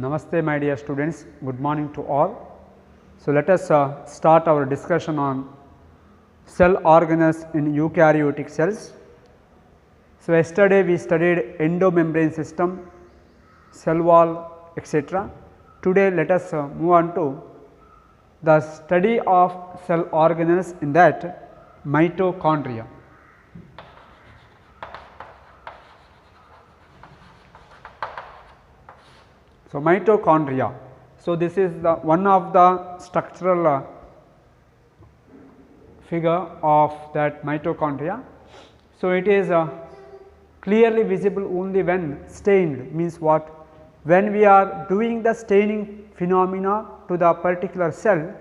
Namaste my dear students, good morning to all. So, let us start our discussion on cell organelles in eukaryotic cells. So, yesterday we studied endomembrane system, cell wall etc. Today let us move on to the study of cell organelles in that mitochondria. So, mitochondria. So, this is the one of the structural figure of that mitochondria. So, it is clearly visible only when stained, means what? When we are doing the staining phenomena to the particular cell,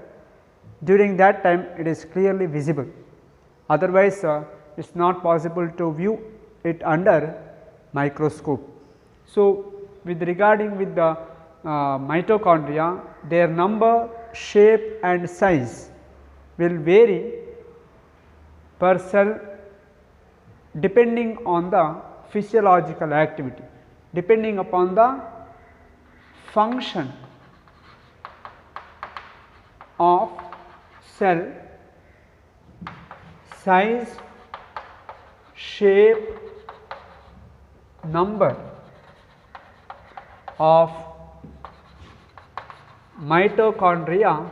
during that time it is clearly visible, otherwise it is not possible to view it under microscope. So, with regarding with the mitochondria, their number, shape and size will vary per cell depending on the physiological activity, depending upon the function of cell, size, shape, number of mitochondria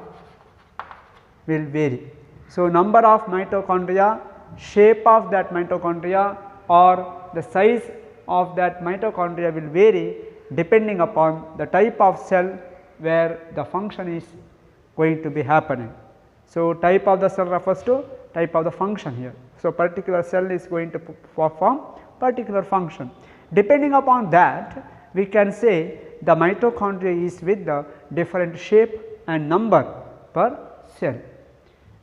will vary. So, number of mitochondria, shape of that mitochondria or the size of that mitochondria will vary depending upon the type of cell where the function is going to be happening. So, type of the cell refers to type of the function here. So, particular cell is going to perform particular function. Depending upon that, we can say the mitochondria is with the different shape and number per cell.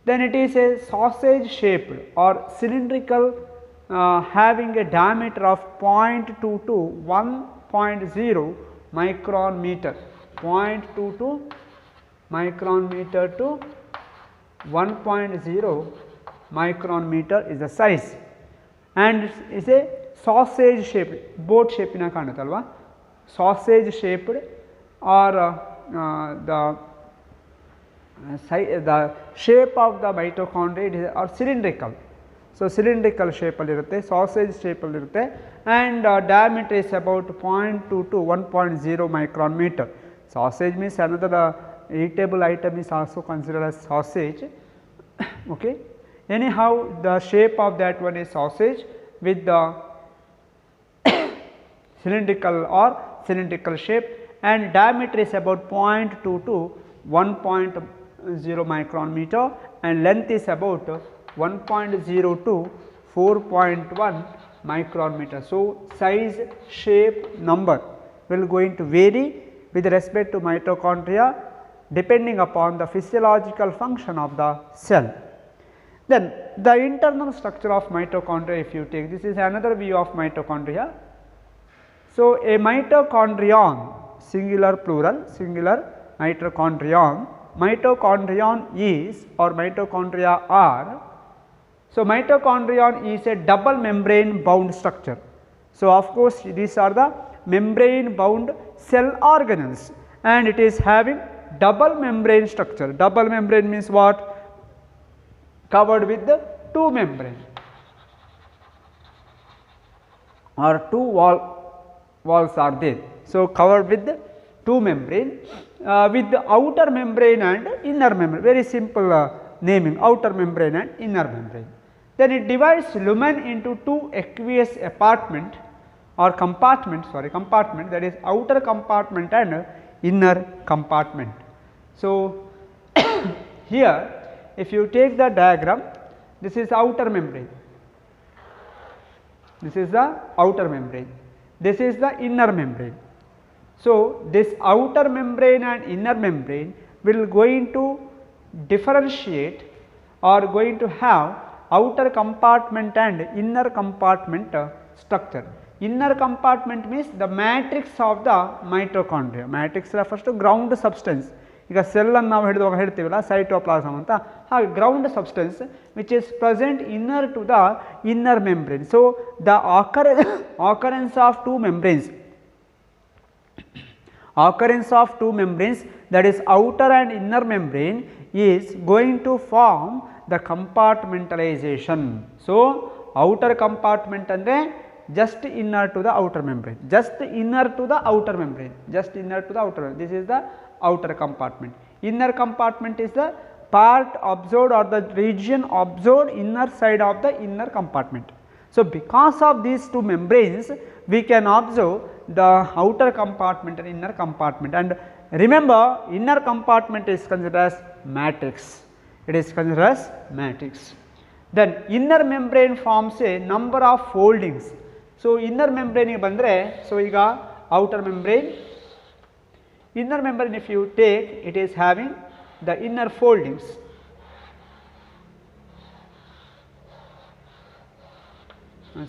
Then it is a sausage shaped or cylindrical having a diameter of 0.2 to 1.0 micron meter, 0.2 to micron meter to 1.0 micron meter is the size, and is a sausage shaped, boat shape na kanutalva, sausage shaped or the shape of the mitochondria or cylindrical. So, cylindrical shape allirutte, sausage shape allirutte, and diameter is about 0.2 to 1.0 micron meter. Sausage means another eatable item is also considered as sausage. Okay. Anyhow, the shape of that one is sausage with the cylindrical shape, and diameter is about 0.2 to 1.0 micron meter, and length is about 1.0 to 4.1 micron meter. So, size, shape, number will going to vary with respect to mitochondria depending upon the physiological function of the cell. Then the internal structure of mitochondria, if you take, this is another view of mitochondria. So, a mitochondrion, singular plural, singular mitochondrion, mitochondrion is or mitochondria are. So, mitochondrion is a double membrane bound structure. So, of course, these are the membrane bound cell organelles, and it is having double membrane structure. Double membrane means what? Covered with the two membrane or two walls are there. So, covered with the two membrane with the outer membrane and inner membrane, very simple naming, outer membrane and inner membrane. Then it divides lumen into two aqueous compartment, that is outer compartment and inner compartment. So, here if you take the diagram, this is outer membrane, this is the outer membrane, this is the inner membrane. So, this outer membrane and inner membrane will going to differentiate or going to have outer compartment and inner compartment structure. Inner compartment means the matrix of the mitochondria. Matrix refers to ground substance. ಈಗ cell ಅನ್ನು ನಾವು ಹೇಳ್ತೀವಲ್ಲ cytoplasm ಅಂತ, ಹಾಗೆ ground substance which is present inner to the inner membrane. So the occurrence of two membranes Occurrence of two membranes, that is outer and inner membrane, is going to form the compartmentalization. So, outer compartment andre just inner to the outer membrane, just inner to the outer membrane, just inner to the outer membrane. This is the outer compartment. Inner compartment is the part observed or the region observed inner side of the inner compartment. So, because of these two membranes, we can observe the outer compartment and inner compartment, and remember inner compartment is considered as matrix, it is considered as matrix. Then inner membrane forms a number of foldings. So, inner membrane bandre, so iga outer membrane, inner membrane if you take, it is having the inner foldings.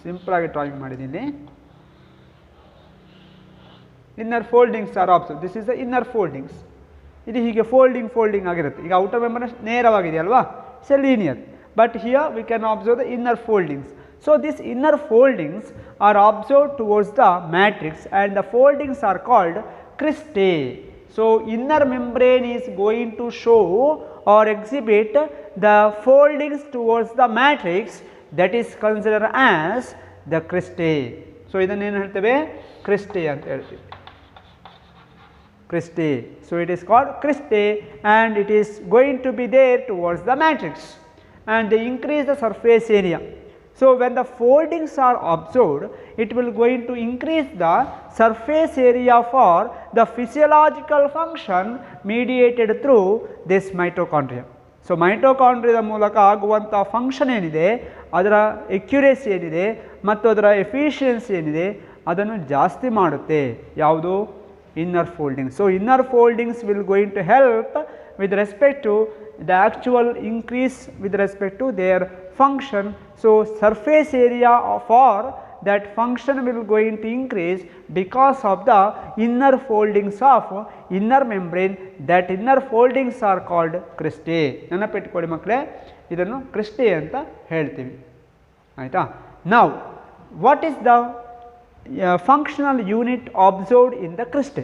Simple agi drawing madidini. Inner foldings are observed. This is the inner foldings. This is folding agirutte. Iga outer membrane ನೇರವಾಗಿದೆ ಅಲ್ವಾ, it's a linear, but here we can observe the inner foldings. So, these inner foldings are observed towards the matrix and the foldings are called cristae. So, inner membrane is going to show or exhibit the foldings towards the matrix, that is considered as the cristae. So, idannu ಏನು ಹೇಳ್ತೇವೆ, cristae ಅಂತ ಹೇಳ್ತೀವಿ. Cristae. So, it is called cristae and it is going to be there towards the matrix and they increase the surface area. So, when the foldings are observed, it will going to increase the surface area for the physiological function mediated through this mitochondria. So, mitochondria ಮೂಲಕ ಆಗುವಂಥ function ಏನಿದೆ, ಅದರ accuracy ಏನಿದೆ ಮತ್ತು ಅದರ efficiency ಏನಿದೆ ಅದನ್ನು ಜಾಸ್ತಿ ಮಾಡುತ್ತೆ. ಯಾವುದು? Inner foldings. So, inner foldings will going to help with respect to the actual increase with respect to their function. So, surface area for that function will going to increase because of the inner foldings of inner membrane. That inner foldings are called cristae. ನೆನಪಿಟ್ಟುಕೊಳ್ಳಿ ಮಕ್ಕಳೇ, ಇದನ್ನು cristae ಅಂತ ಹೇಳ್ತೀವಿ, ಆಯಿತಾ. Now, what is the functional unit observed in the cristae?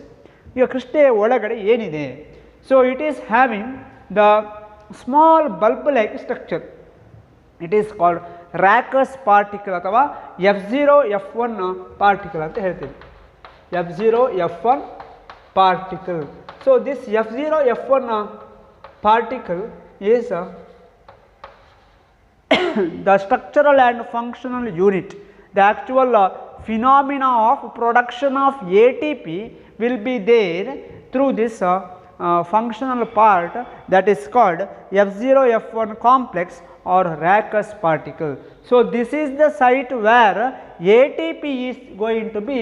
ಈಗ cristae ಒಳಗಡೆ ಏನಿದೆ? So, it is having the small bulb like structure. It is called Rackus particle ಅಥವಾ F0 F1 particle ಅಂತ ಹೇಳ್ತೀವಿ. F0 F1 particle. So, this F0 F1 particle is the structural and functional unit. The actual phenomena of production of ATP will be there through this functional part, that is called F0 F1 complex or Rackus particle. So, this is the site where ATP is going to be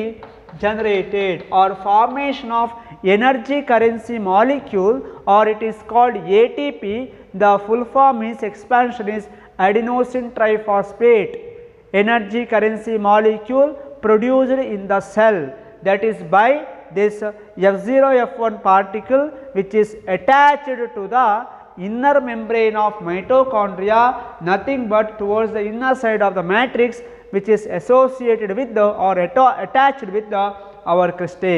generated or formation of energy currency molecule, or it is called ATP. The full form is expansion is adenosine triphosphate energy currency molecule produced in the cell, that is by this F0 F1 particle which is attached to the inner membrane of mitochondria, nothing but towards the inner side of the matrix, which is associated with the or attached with the our cristae.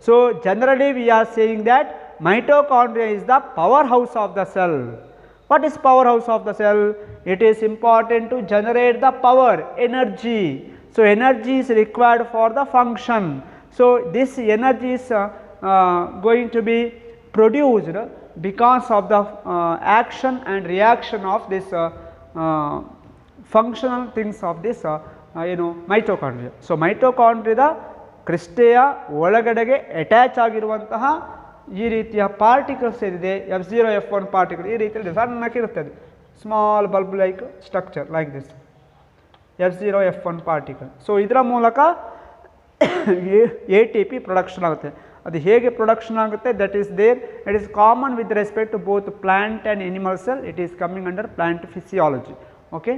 So, generally we are saying that mitochondria is the powerhouse of the cell. What is powerhouse of the cell? It is important to generate the power, energy. So, energy is required for the function. So, this energy is going to be produced because of the action and reaction of this functional things of this mitochondria. So, mitochondria cristae ಒಳಗಡೆಗೆ attach ಆಗಿರುವಂತಹ ಈ ರೀತಿಯ particles ಏನಿದೆ F0 F1 particle ಈ ರೀತಿಯಲ್ಲಿ ಸಣ್ಣಕ್ಕಿರುತ್ತದೆ, small bulb like structure like this F0 F1 particle. So, ಇದರ ಮೂಲಕ ATP ಪ್ರೊಡಕ್ಷನ್ ಆಗುತ್ತೆ. ಅದು ಹೇಗೆ ಪ್ರೊಡಕ್ಷನ್ ಆಗುತ್ತೆ, that is there, it is common with respect to both plant and animal cell. It is coming under plant physiology. Okay,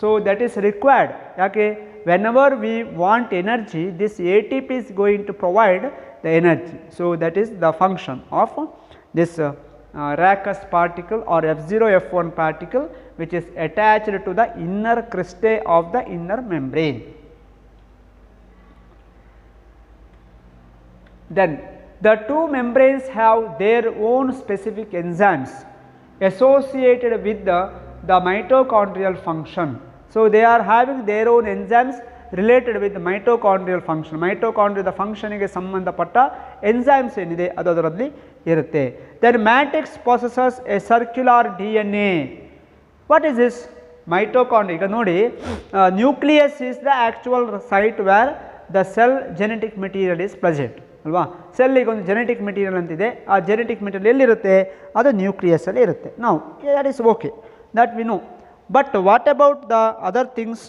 so that is required. ಯಾಕೆ? whenever we want energy, this ATP is going to provide the energy. So, that is the function of this Rackus particle or F0 F1 particle, which is attached to the inner cristae of the inner membrane. Then the two membranes have their own specific enzymes associated with the mitochondrial function. So, they are having their own enzymes related with the mitochondrial function. Mitochondria function ಗೆ ಸಂಬಂಧಪಟ್ಟ enzymes ಏನಿದೆ ಅದು ಅದರಲ್ಲಿ ಇರುತ್ತೆ. Then matrix possesses a circular DNA. What is this? Mitochondria. ಈಗ ನೋಡಿ, nucleus is the actual site where the cell genetic material is present ಅಲ್ವಾ. ಸೆಲ್ಲಿಗೆ ಒಂದು ಜೆನೆಟಿಕ್ ಮೆಟೀರಿಯಲ್ ಅಂತಿದೆ, ಆ ಜೆನೆಟಿಕ್ ಮೆಟೀರಿಯಲ್ ಎಲ್ಲಿರುತ್ತೆ, ಅದು ನ್ಯೂಕ್ಲಿಯಸ್ ಅಲ್ಲಿ ಇರುತ್ತೆ. ನಾವು that is okay, that we know. But what about the other things?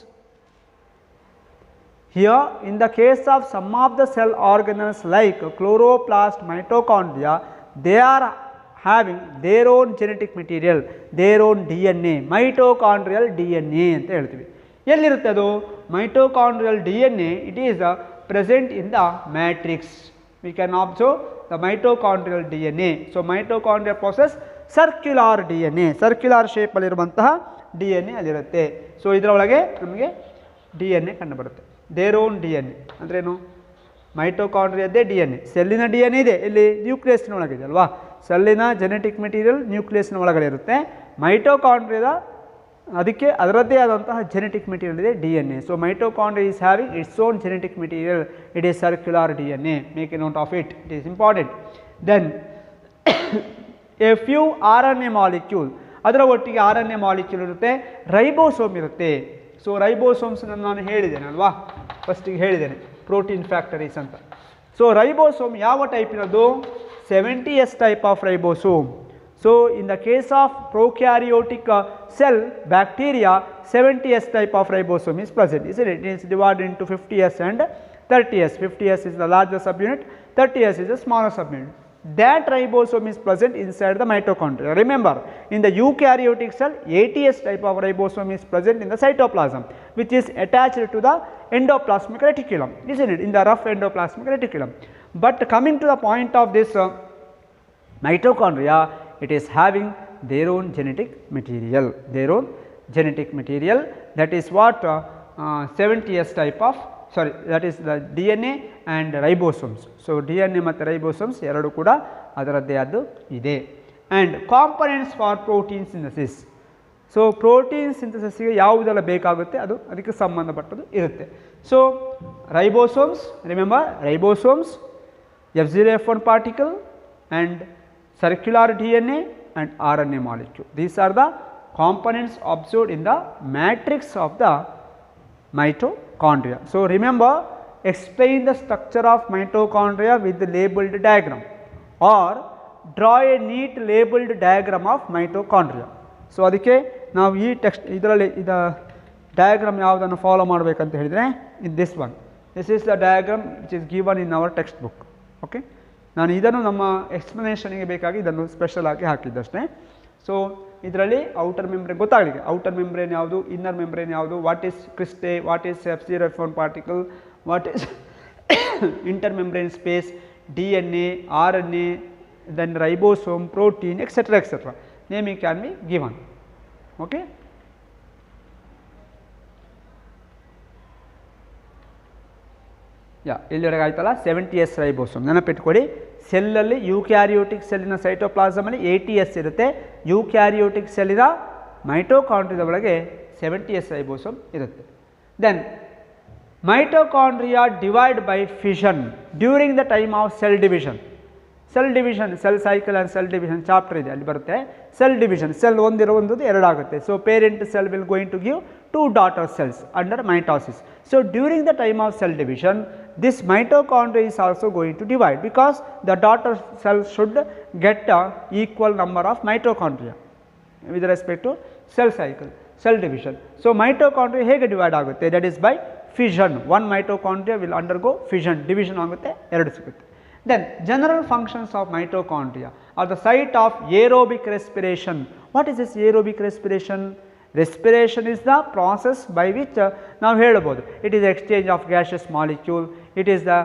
Here in the case of some of the cell organelles like chloroplast, mitochondria, they are having their own genetic material, their own DNA, mitochondrial DNA ಅಂತ ಹೇಳ್ತೀವಿ. ಎಲ್ಲಿರುತ್ತೆ ಅದು mitochondrial DNA? It is present in the matrix. We can observe the mitochondrial DNA. So, mitochondria possess circular DNA, circular shape ಅಲ್ಲಿರುವಂತಹ DNA ಅಲ್ಲಿರುತ್ತೆ. So ಇದರೊಳಗೆ ನಮಗೆ DNA ಕಂಡುಬರುತ್ತೆ. Their own DNA ಅಂದ್ರೇನು? ಮೈಟೋಕಾಂಡ್ರಿಯಾದೇ DNA, ಸೆಲ್ಲಿನ DNA ಇದೆ, ಇಲ್ಲಿ ನ್ಯೂಕ್ಲಿಯಸ್ನ ಒಳಗಿದೆ ಅಲ್ವಾ. ಸೆಲ್ಲಿನ ಜೆನೆಟಿಕ್ ಮೆಟೀರಿಯಲ್ ನ್ಯೂಕ್ಲಿಯಸ್ನ ಒಳಗಡೆ ಇರುತ್ತೆ. ಮೈಟೋಕಾಂಡ್ರಿಯಾದ ಅದಕ್ಕೆ ಅದರದ್ದೇ ಆದಂತಹ ಜೆನೆಟಿಕ್ ಮೆಟೀರಿಯಲ್ ಇದೆ DNA. So mitochondria is having its own genetic material, it is circular DNA. Make a note of it, it is important. Then a few RNA molecule, ಅದರ ಒಟ್ಟಿಗೆ RNA ಮಾಲಿಕ್ಯೂಲ್ ಇರುತ್ತೆ, ribosome ಇರುತ್ತೆ. So ribosomes ನಾನು ಹೇಳಿದ್ದೇನೆ ಅಲ್ವಾ, ಫಸ್ಟಿಗೆ ಹೇಳಿದ್ದೇನೆ protein factories ಅಂತ. ಸೊ ರೈಬೋಸೋಮ್ ಯಾವ ಟೈಪಿನದು? 70S type of ribosome. So, in the case of prokaryotic cell bacteria, 70S type of ribosome is present, isn't it? It is divided into 50S and 30S. 50S is the larger subunit, 30S is the smaller subunit. That ribosome is present inside the mitochondria. Remember, in the eukaryotic cell, 80S type of ribosome is present in the cytoplasm, which is attached to the endoplasmic reticulum, isn't it? In the rough endoplasmic reticulum. But coming to the point of this mitochondria, it is having their own genetic material, their own genetic material. That is what 70S type of, sorry, that is the DNA and ribosomes. So DNA ಮತ್ತು ribosomes ಎರಡು ಕೂಡ ಅದರದ್ದೇ ಆದ್ದು ಇದೆ. And components for protein synthesis. So protein ಸಿಂಥಸಿಸ್ಗೆ ಯಾವುದೆಲ್ಲ ಬೇಕಾಗುತ್ತೆ ಅದು ಅದಕ್ಕೆ ಸಂಬಂಧಪಟ್ಟದ್ದು ಇರುತ್ತೆ. So ribosomes, remember ribosomes, F0F1 particle and circular DNA and RNA molecule. These are the components observed in the matrix of the mitochondria. So remember, explain the structure of mitochondria with the labeled diagram or draw a neat labeled diagram of mitochondria. So ಅದಕ್ಕೆ ನಾವು ಈ text ಇದರಲ್ಲಿ diagram ಯಾವುದನ್ನು follow ಮಾಡಬೇಕಂತ ಹೇಳಿದರೆ in this one, this is the diagram which is given in our textbook. Okay, ನಾನು ಇದನ್ನು ನಮ್ಮ ಎಕ್ಸ್ಪ್ಲನೇಷನ್ಗೆ ಬೇಕಾಗಿ ಇದನ್ನು ಸ್ಪೆಷಲ್ ಆಗಿ ಹಾಕಿದ್ದಷ್ಟೇ. ಸೊ ಇದರಲ್ಲಿ ಔಟರ್ ಮೆಂಬ್ರೇನ್ ಗೊತ್ತಾಗಲಿಕ್ಕೆ, ಔಟರ್ ಮೆಂಬ್ರೇನ್ ಯಾವುದು, ಇನ್ನರ್ ಮೆಂಬ್ರೇನ್ ಯಾವುದು, what is cristae, what is F0F1 particle, what is inter membrane space, DNA, RNA, then ribosome, protein, etc. etc. Naming can be given. Okay. ಇಲ್ಲಿವರೆಗೆ ಆಯ್ತಲ್ಲ 70S ribosome. ನೆನಪಿಟ್ಕೊಳ್ಳಿ, ಸೆಲ್ಲಲ್ಲಿ ಯೂಕ್ಯಾರಿಯೋಟಿಕ್ ಸೆಲ್ಲಿನ ಸೈಟೋಪ್ಲಾಸಮಲ್ಲಿ 80S ಇರುತ್ತೆ, ಯೂಕ್ಯಾರಿಯೋಟಿಕ್ ಸೆಲ್ಲಿನ ಮೈಟೋಕಾಂಡ್ರಿಯಾದ ಒಳಗೆ 70S ribosome ಇರುತ್ತೆ. Then mitochondria divide by fission during the time of cell division. Cell division, cell cycle and cell division chapter ಇದೆ, ಅಲ್ಲಿ ಬರುತ್ತೆ. Cell division, cell ಒಂದಿರೋದು ಎರಡಾಗುತ್ತೆ. So parent cell will going to give 2 daughter cells under mitosis. So during the time of cell division, this mitochondria is also going to divide because the daughter cell should get a equal number of mitochondria with respect to cell cycle, cell division. So mitochondria ಹೇಗೆ divide ಆಗುತ್ತೆ? That is by fission. One mitochondria will undergo fission, division ಆಗುತ್ತೆ, ಎರಡು ಸಿಗುತ್ತೆ. Then general functions of mitochondria are the site of aerobic respiration. What is this aerobic respiration? Respiration is the process by which ನಾವು ಹೇಳಬಹುದು, it is exchange of gaseous molecule, it is the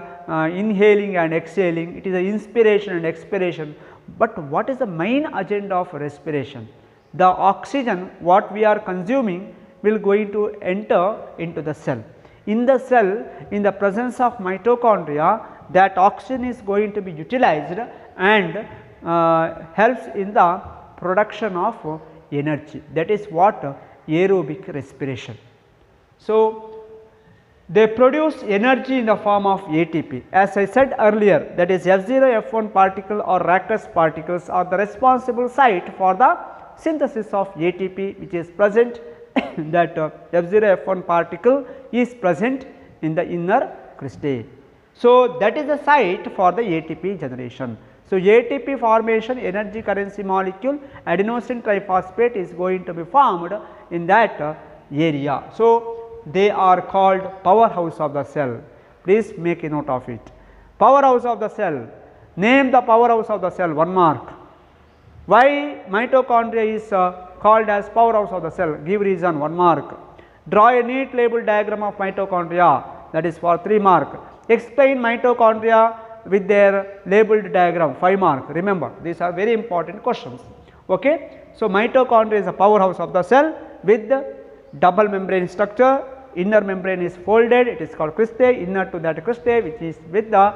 inhaling and exhaling, it is the inspiration and expiration. But what is the main agenda of respiration? The oxygen what we are consuming will going to enter into the cell. In the cell, in the presence of mitochondria, that oxygen is going to be utilized and helps in the production of energy, that is what aerobic respiration. So, they produce energy in the form of ATP. As I said earlier, that is F0, F1 particle or Rakus particles are the responsible site for the synthesis of ATP, which is present that F0, F1 particle is present in the inner cristae. So, that is the site for the ATP generation. So, ATP formation, energy currency molecule adenosine triphosphate is going to be formed in that area. So, they are called powerhouse of the cell. Please make a note of it. Powerhouse of the cell. Name the powerhouse of the cell, 1 mark. Why mitochondria is called as powerhouse of the cell? Give reason, 1 mark. Draw a neat label diagram of mitochondria, that is for 3 mark. Explain mitochondria with their labeled diagram, 5 mark. Remember, these are very important questions. Okay? So, mitochondria is a powerhouse of the cell with the double membrane structure. Inner membrane is folded, it is called cristae. Inner to that cristae, which is with the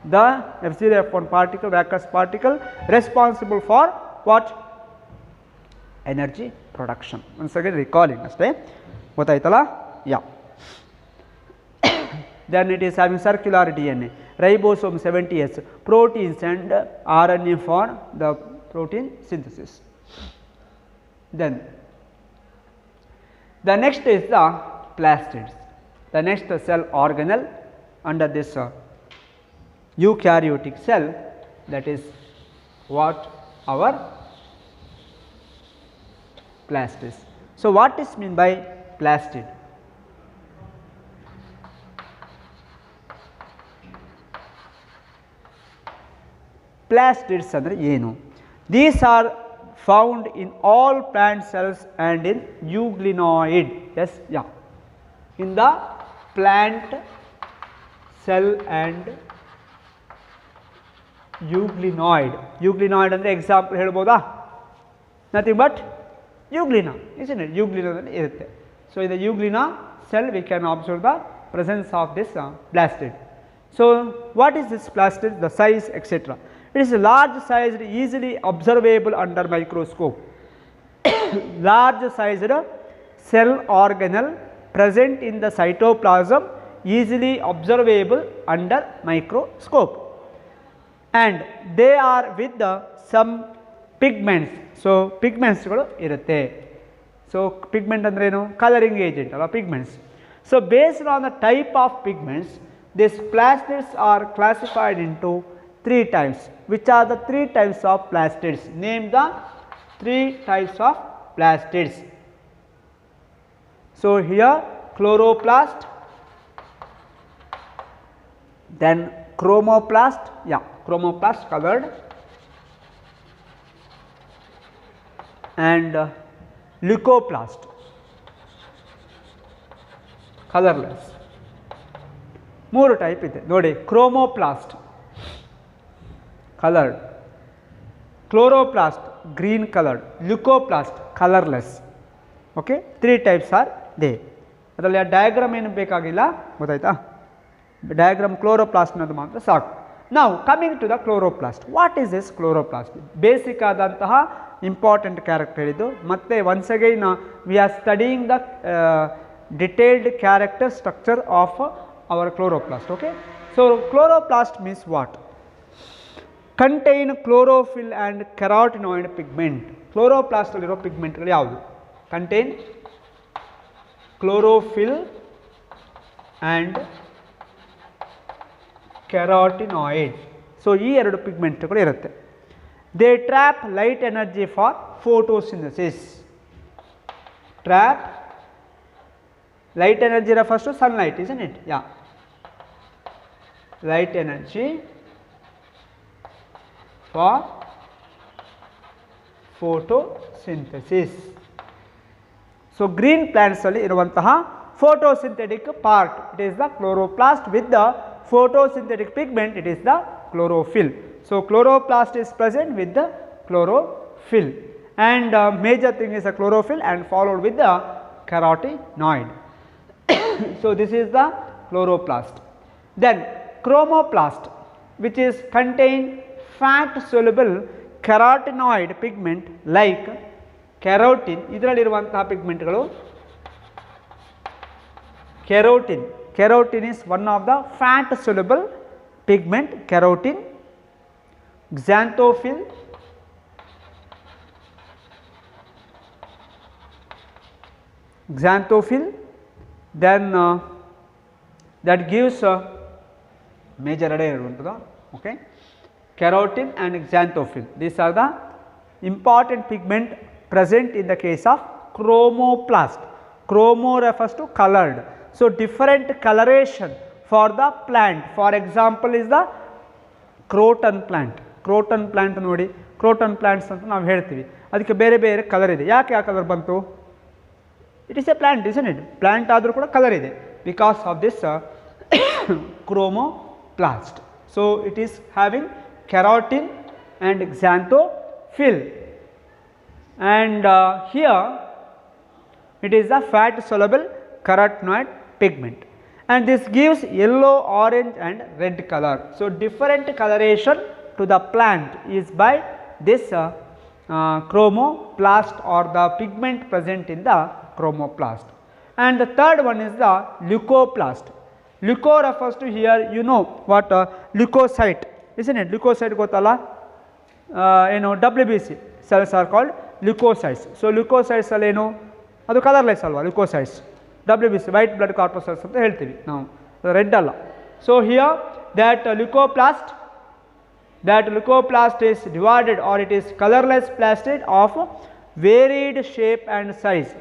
F0, F1 particle, Rakus particle, responsible for what? Energy production. Once again recalling, yeah. Then it is having circular DNA, ribosome 70S, proteins and RNA for the protein synthesis. Then the next is the plastids, the next cell organelle under this eukaryotic cell, that is what our plastids. So, what is mean by plastid? Plastids andre ಏನು? These are found in all plant cells and in euglenoid. Yes, yeah. In the plant cell and euglenoid. Euglenoid andre example helboda? Nothing but euglena, isn't it? Euglena irutte. So, in the euglena cell we can observe the presence of this plastid. So, what is this plastid? The size, etc. It is a large sized, easily observable under microscope. Large sized cell organelle present in the cytoplasm, easily observable under microscope, and they are with some pigments. So, pigments irutte. So, pigment andre eno? Coloring agent or pigments. So, based on the type of pigments, these plastids are classified into 3 types. Which are the 3 types of plastids? Name the 3 types of plastids. So, here chloroplast, then chromoplast, yeah, chromoplast colored, and leucoplast colorless. 3 type ಇದೆ ನೋಡಿ. chromoplast colored, chloroplast green colored, leucoplast colorless. Okay, 3 types are there. ಅದರಲ್ಲಿ ಆ diagram ಏನು ಬೇಕಾಗಿಲ್ಲ, ಗೊತ್ತಾಯ್ತಾ? Diagram chloroplast ಅನ್ನೋದು ಮಾತ್ರ ಸಾಕು. ನಾವು coming to the chloroplast. What is this chloroplast? Basic ಆದಂತಹ ಇಂಪಾರ್ಟೆಂಟ್ ಕ್ಯಾರೆಕ್ಟರ್ ಹೇಳಿದ್ದು. ಮತ್ತೆ once again we are studying the detailed character structure of our chloroplast. Okay, so chloroplast means what? Contain chlorophyll and carotenoid pigment. ಕ್ಲೋರೋಪ್ಲಾಸ್ಟಲ್ಲಿರೋ ಪಿಗ್ಮೆಂಟ್ಗಳು ಯಾವುದು? Contain chlorophyll and carotenoid. So ಈ 2 ಪಿಗ್ಮೆಂಟ್ಗಳು ಇರುತ್ತೆ. They trap light energy for photosynthesis. Trap light energy refers to sunlight, isn't it? Yeah, light energy for photosynthesis. So green plants alli iruvantaha photosynthetic part, it is the chloroplast. With the photosynthetic pigment, it is the chlorophyll. So chloroplast is present with the chlorophyll, and major thing is the chlorophyll and followed with the carotenoid. So this is the chloroplast. Then chromoplast. which is contain fat soluble carotenoid pigment like carotene. ಇದರಲ್ಲಿರುವಂತಹ ಪಿಗ್ಮೆಂಟ್ಗಳು carotene. Carotene is one of the fat soluble pigment, carotene. Xanthophyll, then that gives major array untadu, okay. Carotene and xanthophyll, these are the important pigment present in the case of chromoplast. Chromo refers to colored, so different coloration for the plant. For example is the croton plant. Croton plant ನೋಡಿ, croton plants ಅಂತ ನಾವು ಹೇಳ್ತೀವಿ, ಅದಕ್ಕೆ ಬೇರೆ ಬೇರೆ colour ಇದೆ. ಯಾಕೆ ಆ ಕಲರ್ ಬಂತು? It is a plant, isn't it? Plant ಆದರೂ ಕೂಡ ಕಲರ್ ಇದೆ because of this chromoplast. So it is having carotene and xanthophyll, and here it is the fat soluble carotenoid pigment, and this gives yellow, orange and red color. So different coloration to the plant is by this chromoplast or the pigment present in the chromoplast. And the third one is the leucoplast. Leuco refers to, here you know what leukocyte, isn't it? Leukocyte gotala, WBC cells are called leukocytes. So leukocytes ಅಲ್ಲಿ ಏನು, ಅದು colourless ಅಲ್ವಾ leukocytes, WBC white blood corpuscles ಅಂತ ಹೇಳ್ತೀವಿ ನಾವು, red ಅಲ್ಲ. So here that leucoplast is divided, or it is colorless plastid of varied shape and size.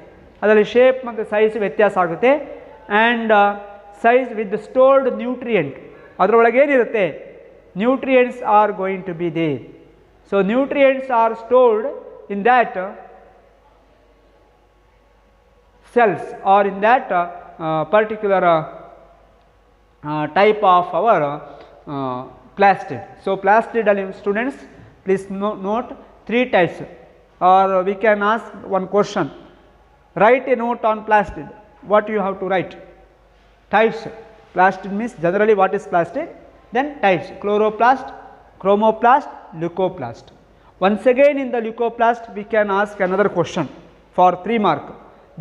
ಅದರಲ್ಲಿ shape ಮತ್ತು ಸೈಜ್ ವ್ಯತ್ಯಾಸ ಆಗುತ್ತೆ. And size with stored nutrient, ಅದರೊಳಗೆ ಏನಿರುತ್ತೆ, nutrients are going to be there. So nutrients are stored in that cells or in that particular type of our plastid. So plastid students, please note 3 types, or we can ask one question, write a note on plastid. What you have to write? Types. Plastid means generally what is plastid, then types: chloroplast, chromoplast, leucoplast. Once again in the leucoplast we can ask another question for 3 mark,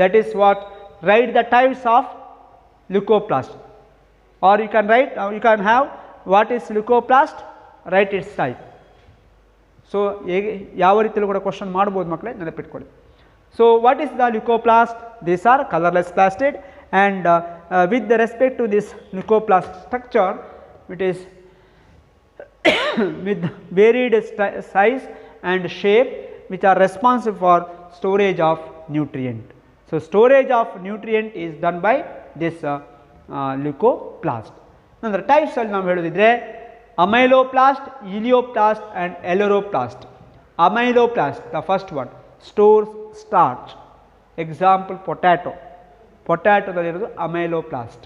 that is what, write the types of leucoplast, or you can write, you can have what is leucoplast, write its type. So ಯಾವ ರೀತಿಯಲ್ಲಿ ಕೂಡ question ಮಾಡ್ಬೋದು ಮಕ್ಕಳೇ, ನೆನಪಿಟ್ಕೊಳ್ಳಿ. So what is the leucoplast? These are colorless plastid, and with the respect to this leucoplast structure, it is with varied size and shape which are responsible for storage of nutrient. So storage of nutrient is done by this leucoplast. ನಂತರ types ಅಲ್ಲಿ ನಾವು ಹೇಳೋದಿದ್ರೆ amyloplast, elioplast and eleuroplast. Amyloplast, the first one, stores starch. Example potato. ಪೊಟ್ಯಾಟೊದಲ್ಲಿರೋದು amyloplast.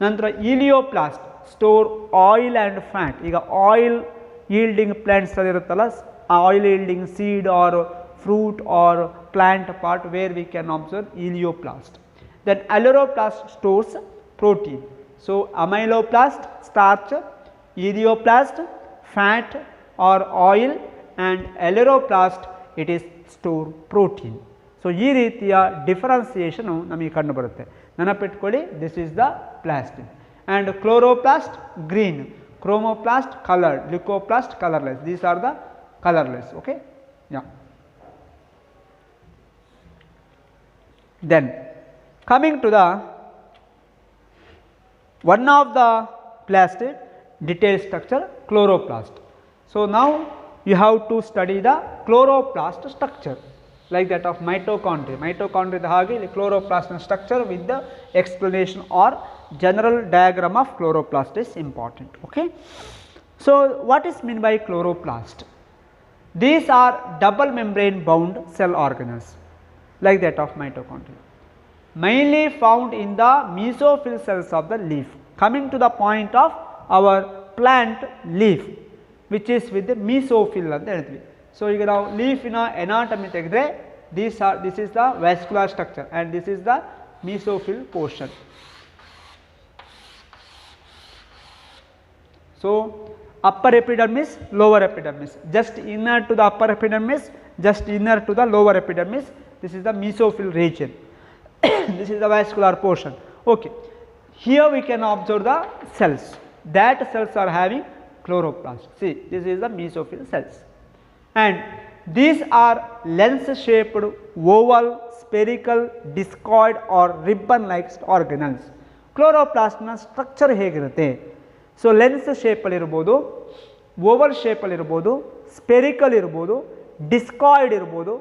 ನಂತರ elioplast, store oil and fat. ಈಗ oil yielding plants ಅಲ್ಲಿ ಇರುತ್ತಲ್ಲ, oil yielding seed or fruit or plant part where we can observe elioplast. Then eleuroplast stores protein. So amyloplast starch, elioplast fat or oil, and eleuroplast it is store protein. So ಈ ರೀತಿಯ differentiation ನಮಗೆ ಕಂಡು ಬರುತ್ತೆ, ನೆನಪಿಟ್ಕೊಳ್ಳಿ. This is the plastid. and chloroplast green, chromoplast colored, leucoplast colorless. These are the colorless. Okay, yeah. Then coming to the one of the plastid detailed structure, chloroplast. So now you have to study the chloroplast structure like that of mitochondria. Mitochondria hage chloroplast structure with the explanation or general diagram of chloroplast is important. Okay. So what is meant by chloroplast? These are double membrane bound cell organelles like that of mitochondria, mainly found in the mesophyll cells of the leaf. Coming to the point of our plant leaf, which is with the mesophyll anta helthivi. So ಈಗ ನಾವು ಲೀಫಿನ anatomy ತೆಗೆದ್ರೆ this is the vascular structure and this is the mesophyll portion. So upper epidermis, lower epidermis, just inner to the upper epidermis, just inner to the lower epidermis. This is the mesophyll region. This is the vascular portion. Okay. Here we can observe the cells. That cells are having chloroplast. See, this is the mesophyll cells. And these are lens shaped oval, spherical, discoid or ribbon like organelles. Chloroplast na structure ಹೇಗಿರುತ್ತೆ? So lens shape ಅಲ್ಲಿ ಇರಬಹುದು, oval shape ಅಲ್ಲಿ ಇರಬಹುದು, spherical ಇರಬಹುದು, discoid ಇರಬಹುದು,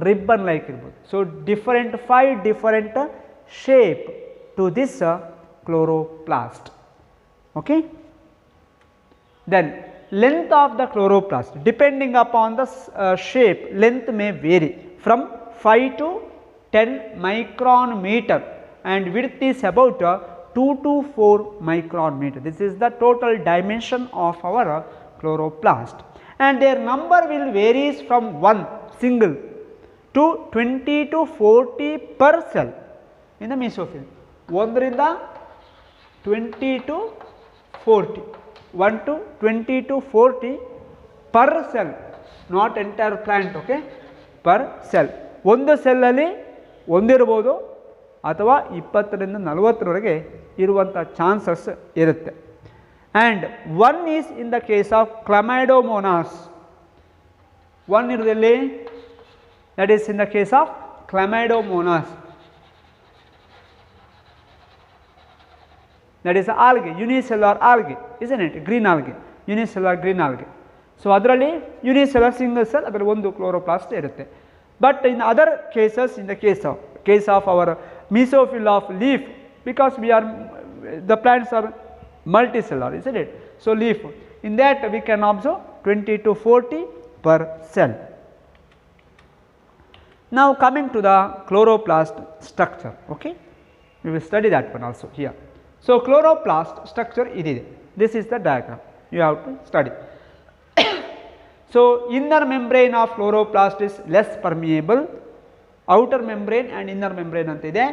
ribbon like ಇರಬಹುದು. So 5 different shape to this chloroplast. Okay. Then length of the chloroplast, depending upon the shape, length may vary from 5 to 10 micron meter and width is about 2 to 4 micron meter. This is the total dimension of our chloroplast, and their number will varies from 1 single to 20 to 40 per cell in the mesophyll. 1 ರಿಂದ 20 to 40, 1 to 20 to 40 per cell, not entire plant, okay, per cell. ಒಂದು ಸೆಲ್ಲಲ್ಲಿ ಒಂದಿರಬಹುದು ಅಥವಾ 20 ರಿಂದ 40 ರವರೆಗೆ ಇರುವಂಥ chances ಇರುತ್ತೆ. And 1 is in the case of chlamydomonas. 1 ಇರೋದಲ್ಲಿ that is in the case of Chlamydomonas, that is algae, unicellular algae, isn't it? Green algae, unicellular green algae. So ಅದರಲ್ಲಿ unicellular single cell, ಅದರಲ್ಲಿ ಒಂದು chloroplast ಇರುತ್ತೆ. But in other cases, in the case of our mesophyll of leaf, because the plants are multicellular, isn't it? So leaf, in that we can observe 20 to 40 per cell. Now coming to the chloroplast structure, okay, we will study that one also here. So chloroplast structure idide, this is the diagram you have to study. So inner membrane of chloroplast is less permeable, outer membrane and inner membrane anta ide.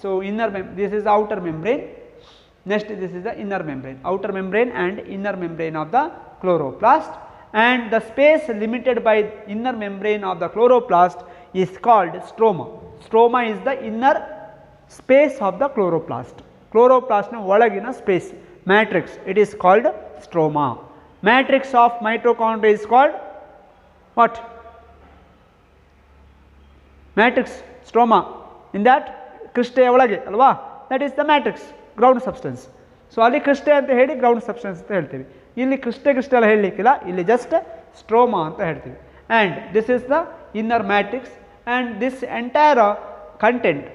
So this is the outer membrane, next this is the inner membrane, outer membrane and inner membrane of the chloroplast, and the space limited by inner membrane of the chloroplast is called stroma. Stroma is the inner space of the chloroplast. Chloroplast na ಒಳಗಿನ space, matrix, it is called stroma. Matrix of mitochondria is called what? Matrix, stroma. In that ಕ್ರಿಸ್ಟೆಯ ಒಳಗೆ ಅಲ್ವಾ, that is the matrix, ground substance. So ಅಲ್ಲಿ ಕ್ರಿಸ್ಟೆ ಅಂತ ಹೇಳಿ ground substance ಅಂತ ಹೇಳ್ತೀವಿ. ಇಲ್ಲಿ ಕ್ರಿಸ್ಟೆ ಎಲ್ಲ ಹೇಳಲಿಕ್ಕಿಲ್ಲ, ಇಲ್ಲಿ ಜಸ್ಟ್ ಸ್ಟ್ರೋಮಾ ಅಂತ ಹೇಳ್ತೀವಿ. And this is the inner matrix, and this entire content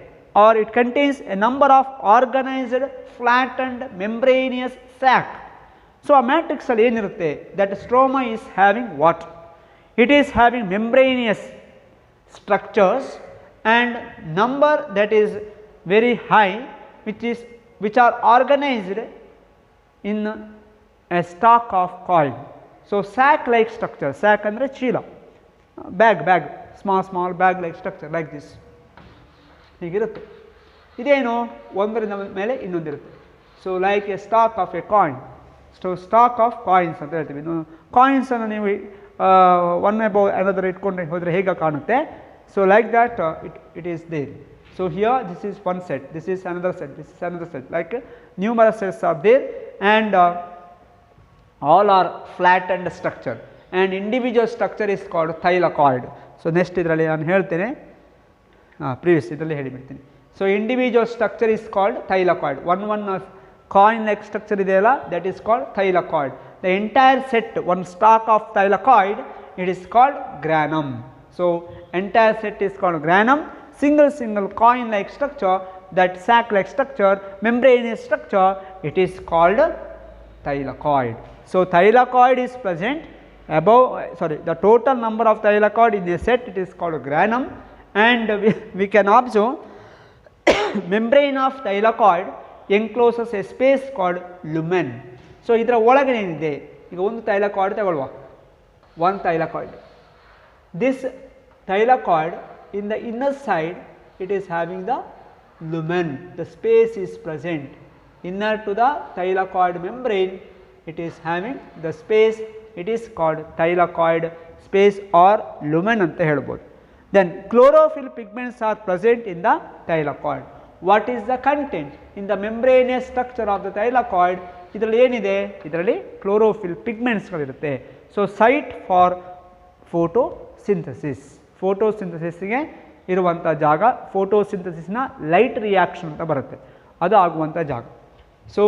or it contains a number of organized flattened membranous sac. So a matrix ಅಲ್ಲಿ ಏನಿರುತ್ತೆ, that stroma is having what? It is having membranous structures and number that is very high, which are organized in a stalk of coil. So sac like structure, sac andre ಚೀಲ, bag, small bag like structure like this ಹೀಗಿರುತ್ತೆ. ಇದೇನು ಒಂದರಿಂದ ಮೇಲೆ ಇನ್ನೊಂದಿರುತ್ತೆ. So like a stack of a coin. So stack of coins ಅಂತ ಹೇಳ್ತೀವಿ. ಕಾಯಿನ್ಸನ್ನು ನೀವು one above another ಇಟ್ಕೊಂಡು ಹೋದರೆ ಹೇಗೆ ಕಾಣುತ್ತೆ. So like that it is there. So here this is one set, this is another set, this is another set, like numerous sets are there and all are flattened structure, and individual structure is called thylakoid. So next ಇದರಲ್ಲಿ ನಾನು ಹೇಳ್ತೇನೆ, previous ಇದರಲ್ಲಿ ಹೇಳಿಬಿಡ್ತೀನಿ. So individual structure is called thylakoid. One coin like structure ಇದೆಯಲ್ಲ, that is called thylakoid. The entire set, one stack of thylakoid, it is called granum. So entire set is called granum. single coin like structure, that sac like structure, membranous structure, it is called thylakoid. So thylakoid is present above, the total number of thylakoid in a set, it is called granum, and we can observe membrane of thylakoid encloses a space called lumen. So ಇದರ ಒಳಗಡೆ ಏನಿದೆ, ಈಗ ಒಂದು thylakoid ತಗೊಳ್ಳುವ, one thylakoid. This thylakoid, in the inner side, it is having the lumen, the space is present. Inner to the thylakoid membrane, it is having the space, it is called thylakoid space or lumen anta helbodu. Then chlorophyll pigments are present in the thylakoid. What is the content in the membranous structure of the thylakoid? ಇದರಲ್ಲಿ ಏನಿದೆ, ಇದರಲ್ಲಿ chlorophyll ಪಿಗ್ಮೆಂಟ್ಸ್ಗಳಿರುತ್ತೆ. So site for photosynthesis, ಫೋಟೋಸಿಂಥಸಿಸ್ಗೆ ಇರುವಂಥ ಜಾಗ, ಫೋಟೋಸಿಂಥಸಿಸ್ನ light reaction ಅಂತ ಬರುತ್ತೆ, ಅದು ಆಗುವಂಥ ಜಾಗ. So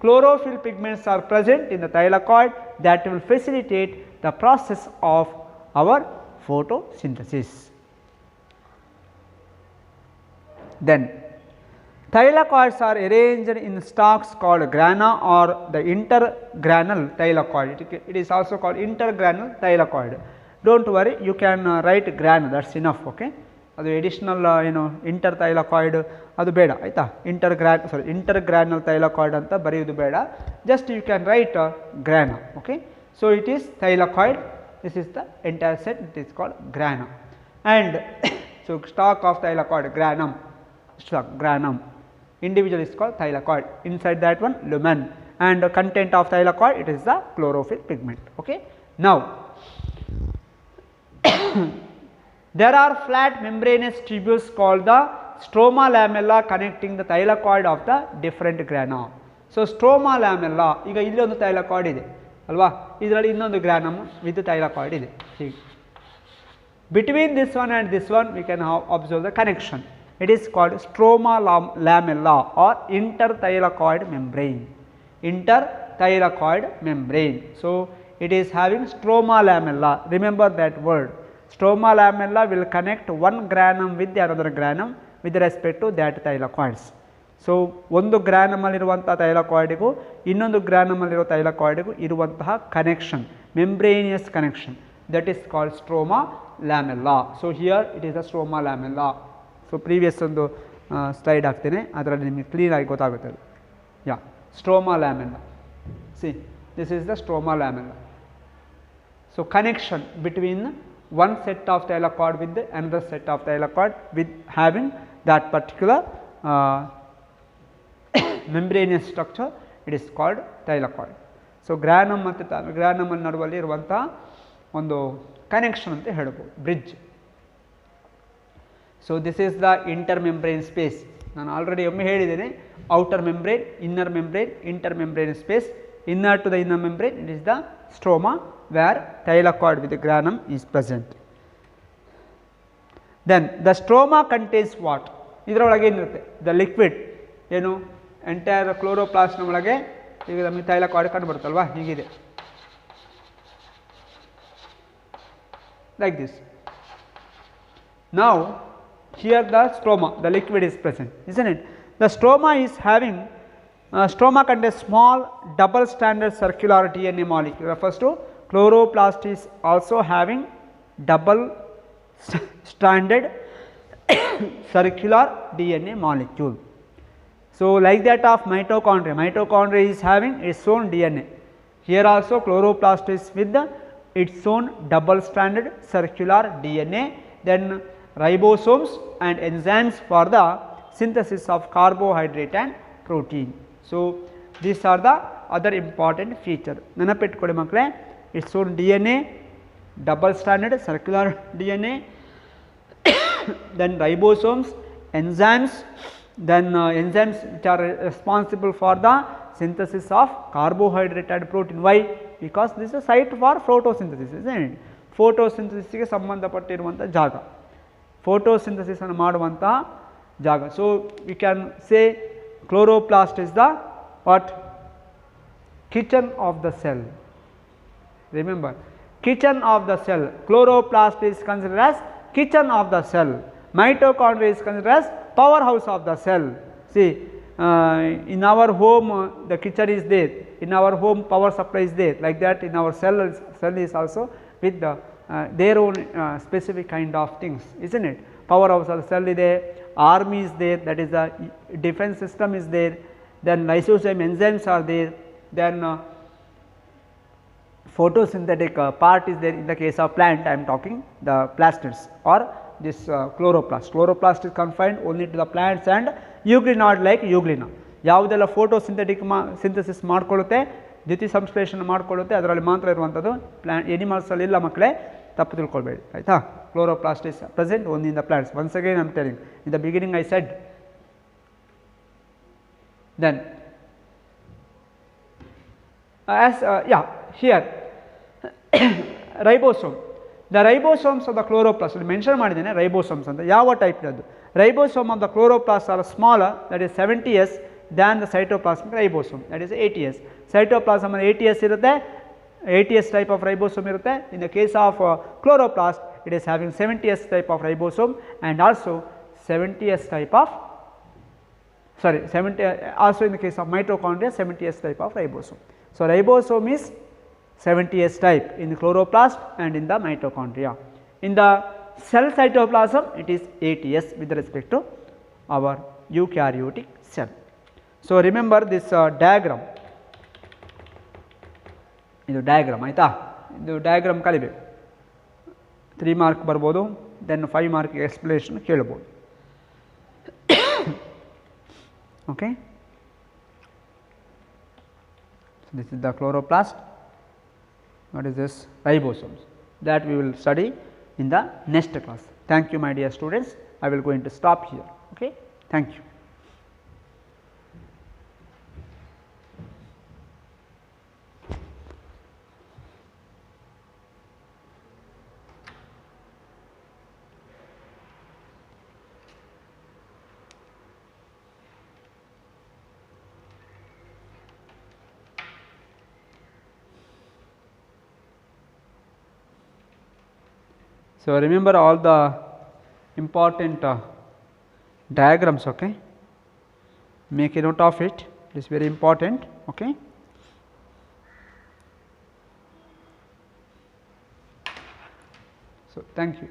chlorophyll pigments are present in the thylakoid that will facilitate the process of our photosynthesis. Then thylakoids are arranged in stalks called grana or the intergranal thylakoid. It is also called intergranal thylakoid. Don't worry, you can write grana, that's enough. Okay, ಅದು additional inter thylakoid ಅದು ಬೇಡ ಆಯಿತಾ. Intergranal thylakoid ಅಂತ ಬರೆಯೋದು ಬೇಡ, just you can write grana. Okay, so it is thylakoid, this is the entire set, it is called grana. And so stack of thylakoid granum, granum, individual is called thylakoid, inside that one lumen, and the content of thylakoid, it is the chlorophyll pigment. Okay. Now there are flat membranous tubules called the stroma lamella connecting the thylakoid of the different grana. So stroma lamella, ಈಗ ಇಲ್ಲಿ ಒಂದು thylakoid ಇದೆ ಅಲ್ವಾ, ಇದರಲ್ಲಿ ಇನ್ನೊಂದು ಗ್ರಾನಮ್ with thylakoid ಇದೆ. Between this one and this one we can observe the connection. It is called stroma lamella or interthylakoid membrane. Interthylakoid membrane. So it is having stroma lamella. Remember that word. Stroma lamella will connect one granum with the another granum with respect to that thylakoids. So ಒಂದು ಗ್ರಾನಮ್ ಅಲ್ಲಿರುವಂತಹ ಥೈಲಕಾಯ್ಡ್ಗೂ ಇನ್ನೊಂದು ಗ್ರಾನಮ್ ಅಲ್ಲಿರುವ ಥೈಲಕಾಯ್ಡ್ಗೂ ಇರುವಂತಹ connection, membranous connection, that is called stroma lamella. So here it is a stroma lamella. So previous ಒಂದು slide ಹಾಕ್ತೇನೆ, ಅದರಲ್ಲಿ ನಿಮಗೆ ಕ್ಲೀನಾಗಿ ಗೊತ್ತಾಗುತ್ತೆ. Yeah, stroma lamella, see this is the stroma lamella. So connection between one set of thylakoid with another set of thylakoid with having that particular membranous structure, it is called thylakoid. So granum ಮತ್ತು granum ನಡುವಲ್ಲಿ ಇರುವಂತಹ ಒಂದು connection ಅಂತ ಹೇಳ್ಬೋದು, bridge. So this is the intermembrane space. ನಾನು already ಒಮ್ಮೆ ಹೇಳಿದ್ದೇನೆ, outer membrane, inner membrane, intermembrane space. Inner to the inner membrane, it is the stroma where thylakoid with the granum is present. Then the stroma contains what? ಇದರೊಳಗೆ ಏನಿರುತ್ತೆ? The liquid ಏನು entire ಕ್ಲೋರೋಪ್ಲಾಸ್ಟ್ನ ಒಳಗೆ ಈಗ ನಮಗೆ thylakoid ಕಂಡು ಬರುತ್ತಲ್ವಾ, ಹೀಗಿದೆ, like this. Now here the stroma, the liquid is present, isn't it? The stroma is having stroma contains small double stranded circular DNA molecule, refers to chloroplast is also having double stranded circular DNA molecule. So like that of mitochondria, mitochondria is having its own DNA. Here also chloroplast is with its own double stranded circular DNA. Then ribosomes and enzymes for the synthesis of carbohydrate and protein. So these are the other important feature. ನೆನಪಿಟ್ಕೊಳ್ಳಿ ಮಕ್ಕಳೇ, its own DNA, double stranded circular DNA, then ribosomes, enzymes, then enzymes which are responsible for the synthesis of carbohydrate and protein. Why? Because this is a site for photosynthesis, isn't it? photosynthesis ಗೆ ಸಂಬಂಧಪಟ್ಟಿರುವಂಥ ಜಾಗ, photosynthesis ಅನ್ನು ಮಾಡುವಂತಹ ಜಾಗ. So we can say chloroplast is the what? Kitchen of the cell. Remember, kitchen of the cell. Chloroplast is considered as kitchen of the cell. Mitochondria is considered as powerhouse of the cell. See, in our home the kitchen is there, in our home power supply is there, like that in our cell is also with the their own specific kind of things, isn't it? Powerhouse of the cell is there, army is there, that is the defense system is there, then lysosome enzymes are there, then photosynthetic part is there. In the case of plant I am talking the plastids or this chloroplast. Chloroplast is confined only to the plants and euglenoid like euglena. ಯಾವುದೆಲ್ಲ photosynthetic synthesis ಮಾಡಿಕೊಳ್ಳುತ್ತೆ, ದ್ಯುತಿ ಸಂಶ್ಲೇಷಣೆ ಮಾಡಿಕೊಳ್ಳುತ್ತೆ, ಅದರಲ್ಲಿ ಮಾತ್ರ ಇರುವಂಥದ್ದು. Animals ಅಲ್ಲಿ ಇಲ್ಲ ಮಕ್ಕಳೇ, ತಪ್ಪು ತಿಳ್ಕೊಳ್ಬೇಡಿ ಆಯಿತಾ. Chloroplast is present only in the plants. Once again I am telling, in the beginning I said. Then here ribosome, the ribosomes of the chloroplast mention ಮಾಡಿದ್ದೇನೆ. ರೈಬೋಸೋಮ್ಸ್ ಅಂತ ಯಾವ ಟೈಪ್ ಅದು. Ribosome of the chloroplast are smaller, that is 70s than the cytoplasmic ribosome, that is 80s. Cytoplasm 80s ಇರುತ್ತೆ, 80s type of ribosome ಇರುತ್ತೆ. In the case of chloroplast it is having 70s type of ribosome and also 70s type of 70 also in the case of mitochondria 70s type of ribosome. So ribosome is 70s type in the chloroplast and in the mitochondria. In the cell cytoplasm it is 80s with respect to our eukaryotic cell. So remember this diagram, ಇದು diagram ಆಯಿತಾ. ಇದು diagram ಕಲಿಬೇಕು, 3 mark ಬರ್ಬೋದು, then 5 mark explanation ಕೇಳ್ಬೋದು. Okay, so this is the chloroplast. What is this? Ribosomes. That we will study in the next class. Thank you my dear students. I will going to stop here. Okay, thank you. So remember all the important diagrams, okay. Make a note of it, it is very important, okay. So thank you.